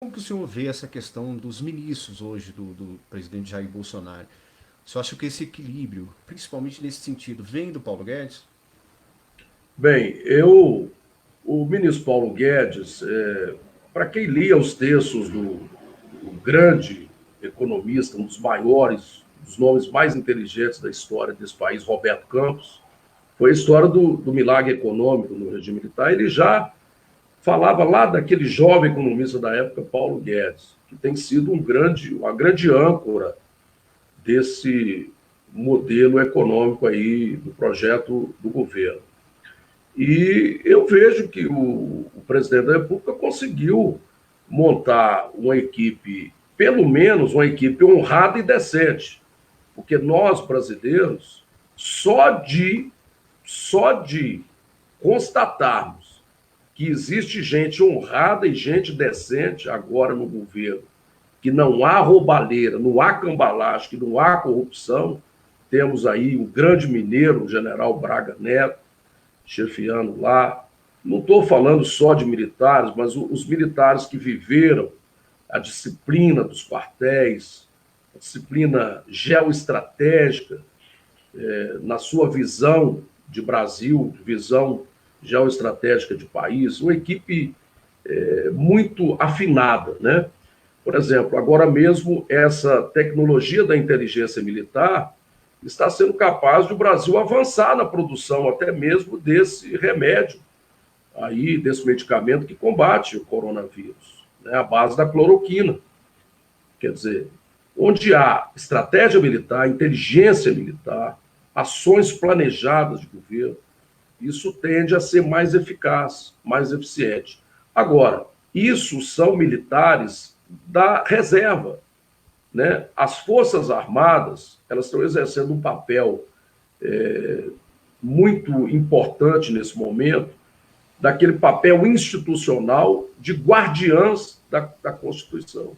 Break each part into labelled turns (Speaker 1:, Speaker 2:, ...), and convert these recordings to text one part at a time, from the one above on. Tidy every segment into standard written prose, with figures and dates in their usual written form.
Speaker 1: Como que o senhor vê essa questão dos ministros hoje do presidente Jair Bolsonaro? O senhor acha que esse equilíbrio, principalmente nesse sentido, vem do Paulo Guedes?
Speaker 2: Bem, o ministro Paulo Guedes, para quem lia os textos do grande economista, um dos maiores, dos nomes mais inteligentes da história desse país, Roberto Campos, foi a história do milagre econômico no regime militar. Ele já falava lá daquele jovem economista da época, Paulo Guedes, que tem sido uma grande âncora desse modelo econômico aí, do projeto do governo. E eu vejo que o presidente da República conseguiu montar uma equipe, pelo menos uma equipe honrada e decente, porque nós, brasileiros, só de constatarmos que existe gente honrada e gente decente agora no governo, que não há roubalheira, não há cambalache, que não há corrupção, temos aí um grande mineiro, o general Braga Neto, chefiando lá. Não estou falando só de militares, mas os militares que viveram a disciplina dos quartéis, a disciplina geoestratégica, na sua visão de Brasil, visão geoestratégica de país, uma equipe muito afinada, né? Por exemplo, agora mesmo essa tecnologia da inteligência militar está sendo capaz de o Brasil avançar na produção até mesmo desse remédio, aí, desse medicamento que combate o coronavírus, né, a base da cloroquina. Quer dizer, onde há estratégia militar, inteligência militar, ações planejadas de governo, isso tende a ser mais eficaz, mais eficiente. Agora, isso são militares da reserva, né? As Forças Armadas, elas estão exercendo um papel muito importante nesse momento, daquele papel institucional de guardiãs da Constituição.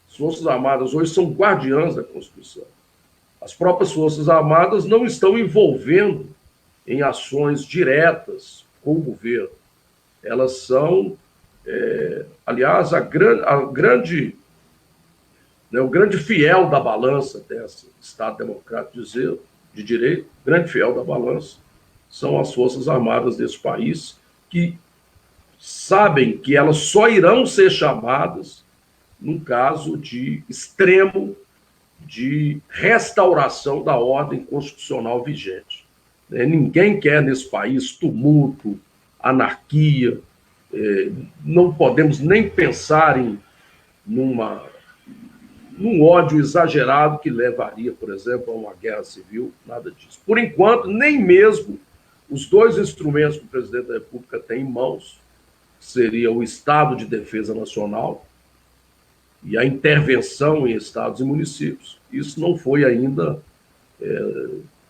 Speaker 2: As Forças Armadas hoje são guardiãs da Constituição. As próprias Forças Armadas não estão envolvendo em ações diretas com o governo. Elas são, aliás, o grande fiel da balança desse Estado Democrático de Direito, grande fiel da balança, são as Forças Armadas desse país, que sabem que elas só irão ser chamadas num caso de extremo de restauração da ordem constitucional vigente. Ninguém quer nesse país tumulto, anarquia, não podemos nem pensar num ódio exagerado que levaria, por exemplo, a uma guerra civil, nada disso. Por enquanto, nem mesmo os dois instrumentos que o presidente da República tem em mãos, seria o Estado de Defesa Nacional e a intervenção em estados e municípios. Isso não foi ainda...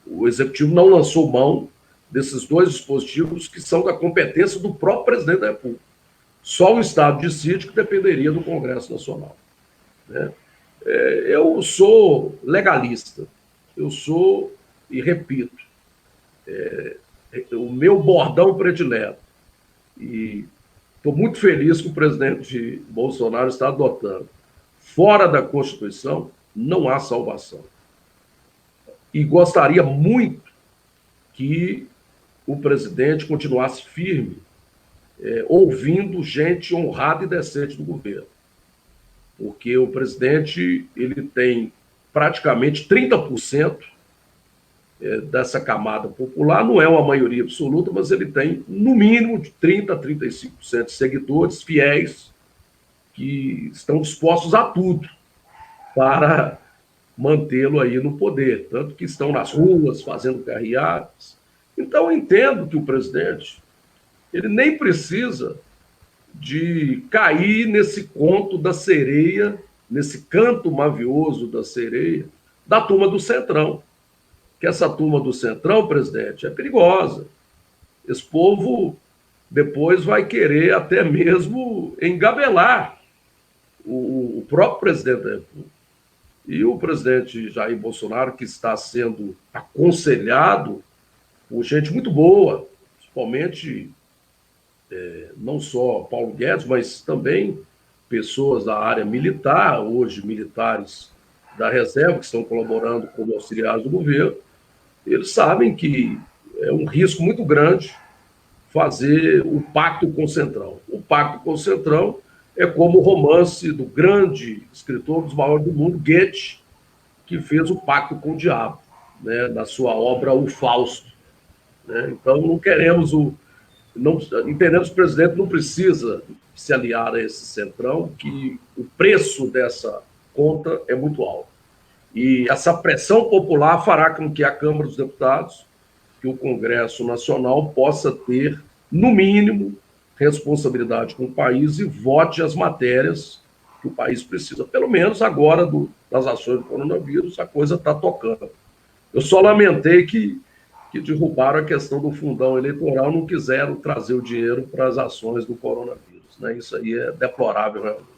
Speaker 2: o Executivo não lançou mão desses dois dispositivos que são da competência do próprio presidente da República. Só o estado de sítio que dependeria do Congresso Nacional, né? Eu sou legalista, eu sou, e repito, o meu bordão predileto, e estou muito feliz que o presidente Bolsonaro está adotando. Fora da Constituição, não há salvação. E gostaria muito que o presidente continuasse firme, ouvindo gente honrada e decente do governo. Porque o presidente ele tem praticamente 30% dessa camada popular, não é uma maioria absoluta, mas ele tem no mínimo de 30% a 35% de seguidores fiéis que estão dispostos a tudo para mantê-lo aí no poder, tanto que estão nas ruas fazendo carreatas. Então, eu entendo que o presidente ele nem precisa de cair nesse conto da sereia, nesse canto mavioso da sereia, da turma do Centrão. Que essa turma do Centrão, presidente, é perigosa. Esse povo depois vai querer até mesmo engabelar o próprio presidente da República. E o presidente Jair Bolsonaro, que está sendo aconselhado por gente muito boa, principalmente não só Paulo Guedes, mas também pessoas da área militar, hoje militares da reserva, que estão colaborando como auxiliares do governo, eles sabem que é um risco muito grande fazer o pacto com o Centrão. O pacto com o Centrão é como o romance do grande escritor dos maiores do mundo, Goethe, que fez o pacto com o diabo, né, na sua obra O Fausto. Né? Então, não queremos entendemos que o presidente não precisa se aliar a esse Centrão, que o preço dessa conta é muito alto. E essa pressão popular fará com que a Câmara dos Deputados, que o Congresso Nacional possa ter, no mínimo, responsabilidade com o país e vote as matérias que o país precisa. Pelo menos agora, das ações do coronavírus, a coisa está tocando. Eu só lamentei que derrubaram a questão do fundão eleitoral, não quiseram trazer o dinheiro para as ações do coronavírus. Né? Isso aí é deplorável, realmente.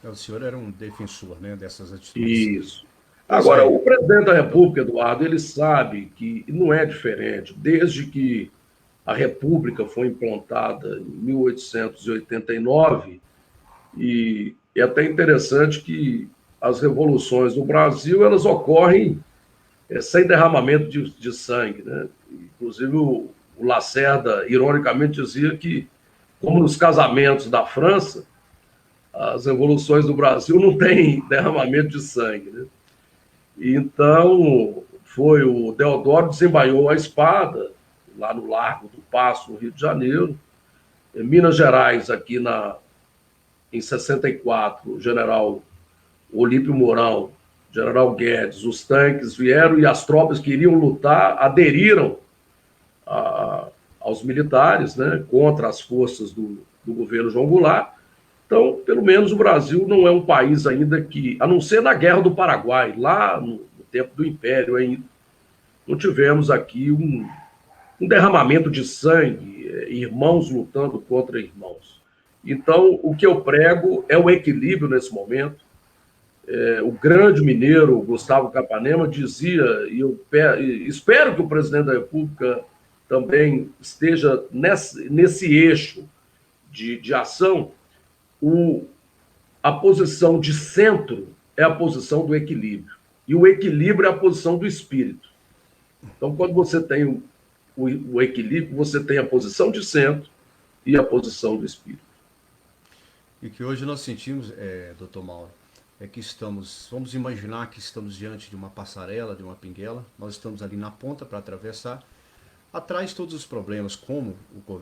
Speaker 1: O senhor era um defensor, né, dessas atitudes.
Speaker 2: Isso. Agora, o presidente da República, Eduardo, ele sabe que não é diferente. Desde que a República foi implantada em 1889, e é até interessante que as revoluções no Brasil elas ocorrem sem derramamento de sangue. Né? Inclusive, o Lacerda, ironicamente, dizia que, como nos casamentos da França, as revoluções do Brasil não têm derramamento de sangue. Né? Então, foi o Deodoro desembaiou a espada, lá no Largo do Paço, no Rio de Janeiro. Em Minas Gerais, aqui em 64, o general Olímpio Mourão, general Guedes, os tanques vieram e as tropas que iriam lutar aderiram aos militares, né, contra as forças do governo João Goulart. Então, pelo menos o Brasil não é um país ainda que, a não ser na Guerra do Paraguai, lá no tempo do Império ainda, não tivemos aqui um derramamento de sangue, irmãos lutando contra irmãos. Então, o que eu prego é o equilíbrio nesse momento. O grande mineiro Gustavo Capanema dizia, e eu espero que o presidente da República também esteja nesse eixo de ação, a posição de centro é a posição do equilíbrio. E o equilíbrio é a posição do espírito. Então, quando você tem o equilíbrio, você tem a posição de centro e a posição do espírito.
Speaker 1: E que hoje nós sentimos, doutor Mauro, é que vamos imaginar que estamos diante de uma passarela, de uma pinguela, nós estamos ali na ponta para atravessar, atrás todos os problemas, como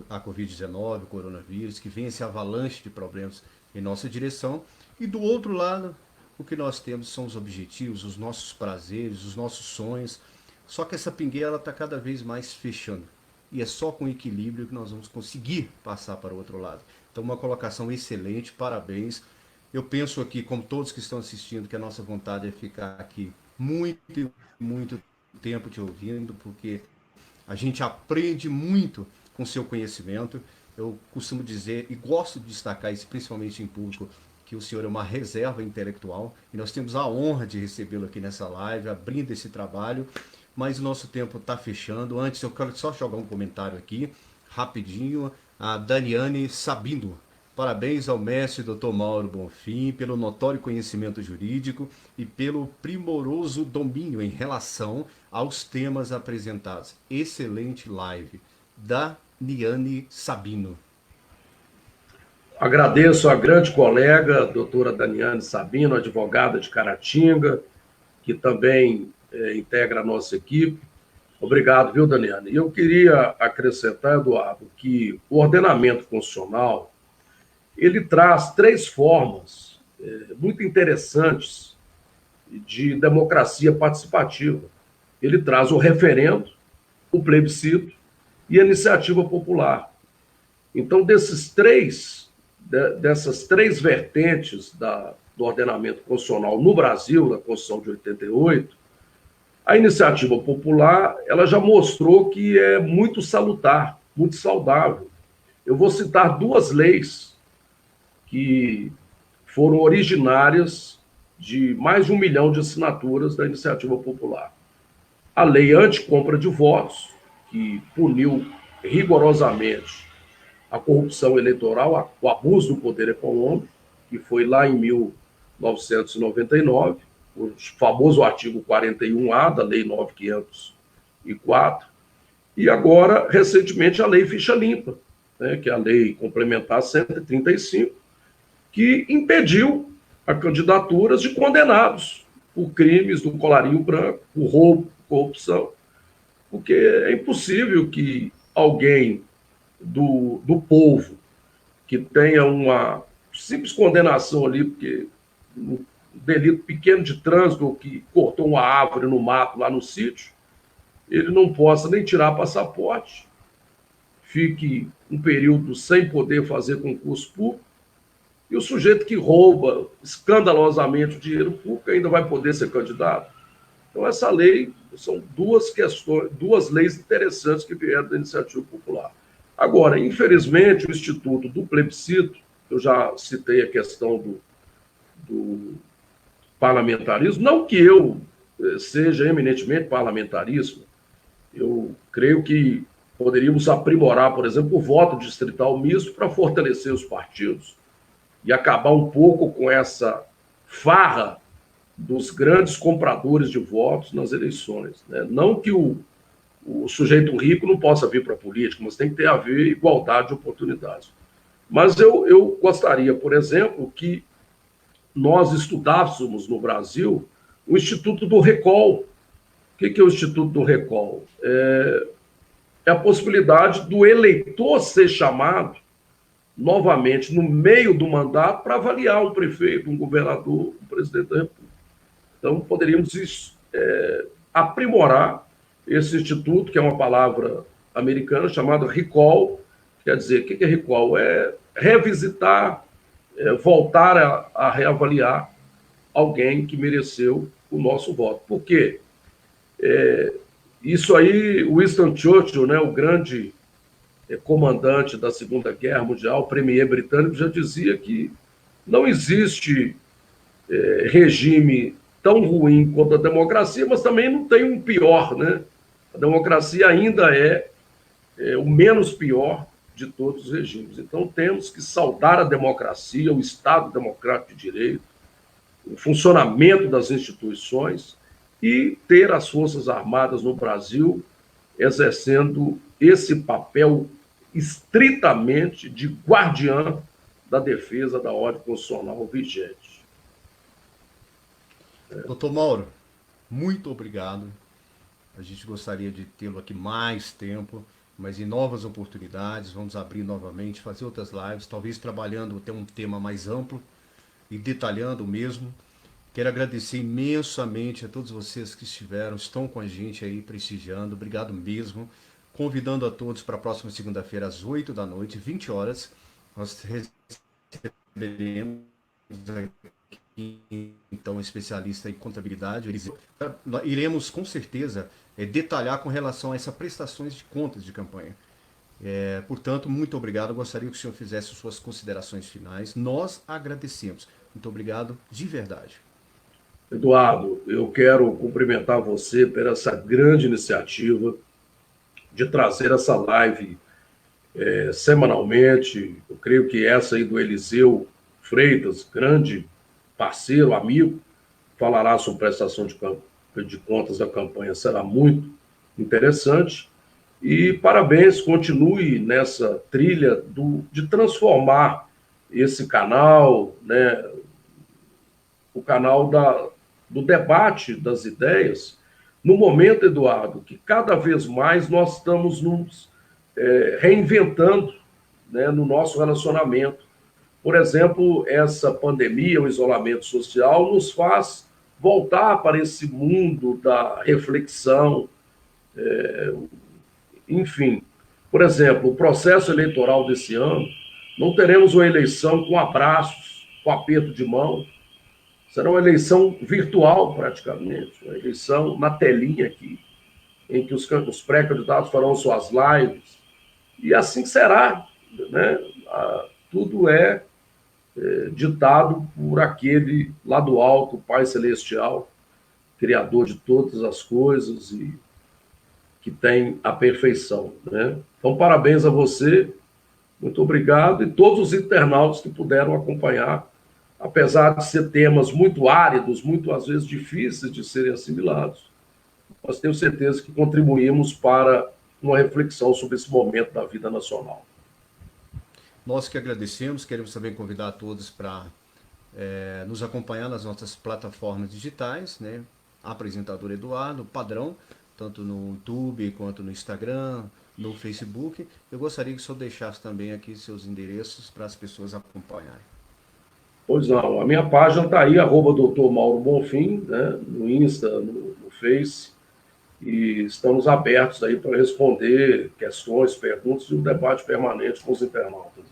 Speaker 1: a Covid-19, o coronavírus, que vem esse avalanche de problemas em nossa direção, e do outro lado, o que nós temos são os objetivos, os nossos prazeres, os nossos sonhos, só que essa pinguela está cada vez mais fechando, e é só com equilíbrio que nós vamos conseguir passar para o outro lado. Então, uma colocação excelente, parabéns. Eu penso aqui, como todos que estão assistindo, que a nossa vontade é ficar aqui muito, muito tempo te ouvindo, porque a gente aprende muito com seu conhecimento. Eu costumo dizer, e gosto de destacar isso principalmente em público, que o senhor é uma reserva intelectual, e nós temos a honra de recebê-lo aqui nessa live, abrindo esse trabalho, mas o nosso tempo está fechando. Antes, eu quero só jogar um comentário aqui, rapidinho, a Daniane Sabino. Parabéns ao mestre Dr. Mauro Bonfim pelo notório conhecimento jurídico e pelo primoroso domínio em relação aos temas apresentados. Excelente live. Daniane Sabino.
Speaker 2: Agradeço a grande colega, a doutora Daniane Sabino, advogada de Caratinga, que também integra a nossa equipe. Obrigado, viu, Daniane? E eu queria acrescentar, Eduardo, que o ordenamento constitucional ele traz 3 formas muito interessantes de democracia participativa. Ele traz o referendo, o plebiscito e a iniciativa popular. Então, dessas três vertentes do ordenamento constitucional no Brasil, na Constituição de 88, a iniciativa popular ela já mostrou que é muito salutar, muito saudável. Eu vou citar 2 leis que foram originárias de mais de 1 milhão de assinaturas da iniciativa popular. A lei anti-compra de votos, que puniu rigorosamente a corrupção eleitoral, o abuso do poder econômico, que foi lá em 1999, o famoso artigo 41A da Lei 9.504, e agora, recentemente, a Lei Ficha Limpa, né, que é a Lei Complementar 135, que impediu a candidaturas de condenados por crimes do colarinho branco, por roubo, corrupção, porque é impossível que alguém do povo que tenha uma simples condenação ali, porque um delito pequeno de trânsito, ou que cortou uma árvore no mato lá no sítio, ele não possa nem tirar passaporte, fique um período sem poder fazer concurso público, e o sujeito que rouba escandalosamente o dinheiro público ainda vai poder ser candidato. Então, essa lei são duas leis interessantes que vieram da iniciativa popular. Agora, infelizmente, o Instituto do Plebiscito, eu já citei a questão do parlamentarismo, não que eu seja eminentemente parlamentarismo, eu creio que poderíamos aprimorar, por exemplo, o voto distrital misto para fortalecer os partidos e acabar um pouco com essa farra dos grandes compradores de votos nas eleições, né? Não que o sujeito rico não possa vir para a política, mas tem que ter a ver igualdade de oportunidades. Mas eu gostaria, por exemplo, que nós estudássemos no Brasil o Instituto do Recall. O que é o Instituto do Recall? É a possibilidade do eleitor ser chamado novamente no meio do mandato para avaliar um prefeito, um governador, um presidente da República. Então, poderíamos aprimorar esse instituto, que é uma palavra americana chamada recall. Quer dizer, o que é recall? É revisitar, voltar a reavaliar alguém que mereceu o nosso voto. Por quê? Isso aí, Winston Churchill, né, o grande comandante da Segunda Guerra Mundial, premier britânico, já dizia que não existe regime tão ruim quanto a democracia, mas também não tem um pior, né? A democracia ainda é o menos pior de todos os regimes. Então, temos que saudar a democracia, o Estado democrático de direito, o funcionamento das instituições e ter as Forças Armadas no Brasil exercendo esse papel estritamente de guardiã da defesa da ordem constitucional vigente.
Speaker 1: Doutor Mauro, muito obrigado. A gente gostaria de tê-lo aqui mais tempo, mas em novas oportunidades, vamos abrir novamente, fazer outras lives, talvez trabalhando até um tema mais amplo e detalhando mesmo. Quero agradecer imensamente a todos vocês que estão com a gente aí prestigiando. Obrigado mesmo. Convidando a todos para a próxima segunda-feira, às 8 da noite, 20 horas. Nós receberemos aqui, então, um especialista em contabilidade. Iremos, com certeza, detalhar com relação a essas prestações de contas de campanha. Portanto, muito obrigado. Eu gostaria que o senhor fizesse suas considerações finais. Nós agradecemos. Muito obrigado, de verdade.
Speaker 2: Eduardo, eu quero cumprimentar você por essa grande iniciativa de trazer essa live semanalmente. Eu creio que essa aí do Eliseu Freitas, grande parceiro, amigo, falará sobre prestação de contas da campanha, será muito interessante. E parabéns, continue nessa trilha de transformar esse canal, né, o canal do debate das ideias, no momento, Eduardo, que cada vez mais nós estamos nos reinventando, né, no nosso relacionamento. Por exemplo, essa pandemia, o isolamento social, nos faz voltar para esse mundo da reflexão, enfim. Por exemplo, o processo eleitoral desse ano, não teremos uma eleição com abraços, com aperto de mão, será uma eleição virtual, praticamente, uma eleição na telinha aqui, em que os pré-candidatos farão suas lives, e assim será, né? Tudo ditado por aquele lá do alto, Pai Celestial, Criador de todas as coisas e que tem a perfeição, né? Então, parabéns a você Muito obrigado. E todos os internautas que puderam acompanhar, apesar de ser temas muito áridos, muito às vezes difíceis de serem assimilados, nós tenho certeza que contribuímos para uma reflexão sobre esse momento da vida nacional.
Speaker 1: Nós que agradecemos, queremos também convidar a todos para nos acompanhar nas nossas plataformas digitais, né? Apresentador Eduardo, padrão, tanto no YouTube quanto no Instagram, no Facebook. Eu gostaria que o senhor deixasse também aqui seus endereços para as pessoas acompanharem.
Speaker 2: Pois não, a minha página está aí, @Dr. Mauro Bonfim, né? No Insta, no Face, e estamos abertos aí para responder questões, perguntas e um debate permanente com os internautas.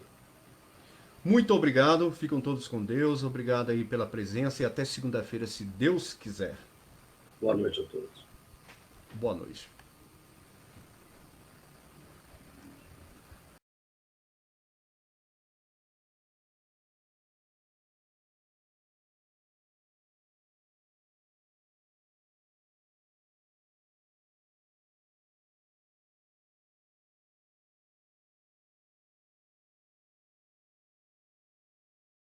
Speaker 1: Muito obrigado, ficam todos com Deus, obrigado aí pela presença e até segunda-feira, se Deus quiser.
Speaker 2: Boa noite a todos.
Speaker 1: Boa noite.